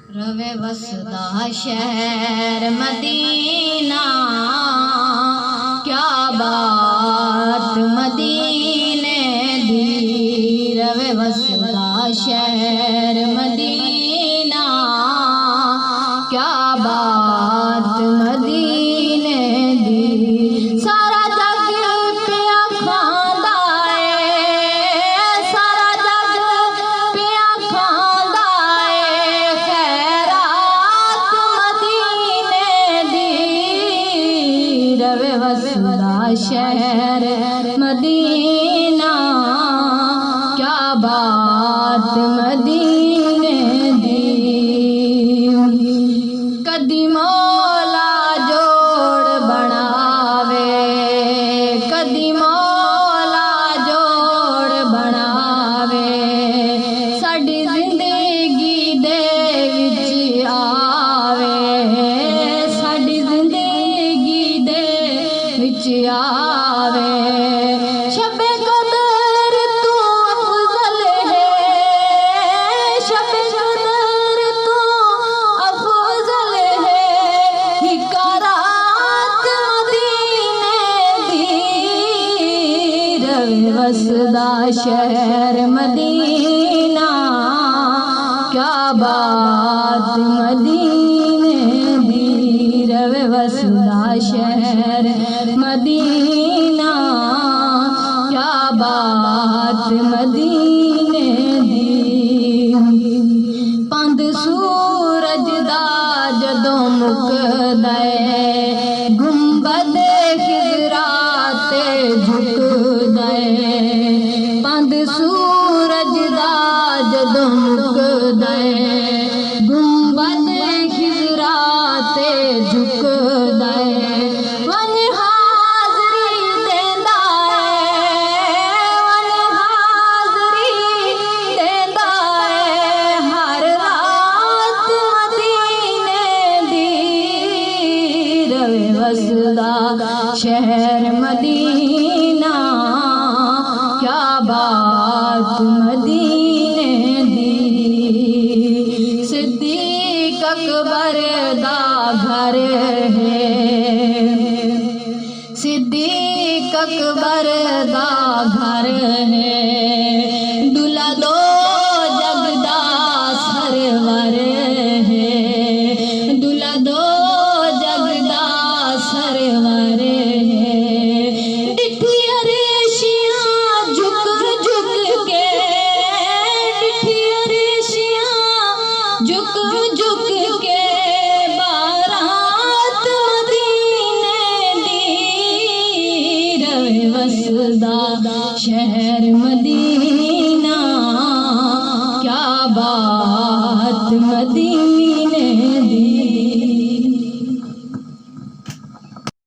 रवे वसदा शहर मदीना, क्या बात मदीने दी। रवे वसदा शहर मदीना, क्या बात मदीने दी। सारा जग पिया खांदा है, सारा जग पिया खांदा है, खैरात मदीने दी। रवे वसदा शहर मदीना, क्या बात मदीने दी। कदी मौला जोड़ बनावे, कदी मौला जोड़ बनावे, साडी जिंदगी दे विच आवे, साडी जिंदगी दे विच आवे। शबे कदर तू अफजल है, शबे कदर तू अफजल है, हिकारात मदीने दी। रवे वसदा शहर मदीना, क्या बात मदीने दी। रवे वसदा शहर मदीना, क्या बात मदीने दी। पंध सूरज दा जदों मुकदा है, गुंबद खिजरा ते झुकदा है। पंध सूरज दा जदों मुकदा है, गुंबद खिजरा ते झुकदा है। वन हाज़री देंदा है, वन हाज़री देंदा है, हर रात मदीने दी। रवे वसदा शहर मदीना, क्या बात मदीने दी। सिद्दीक अकबर दा घर है, सिद्दीक अकबर दा घर है, दुल्हा दो जगदा सरवर है, दुल्हा दो जगदा सरवर है। डिठी अरेशियां झुक झुक के, डिठी अरेशियां झुक झुक के, बारात मदीने दी। रवे वसदा शहर मदीना, क्या बात मदीने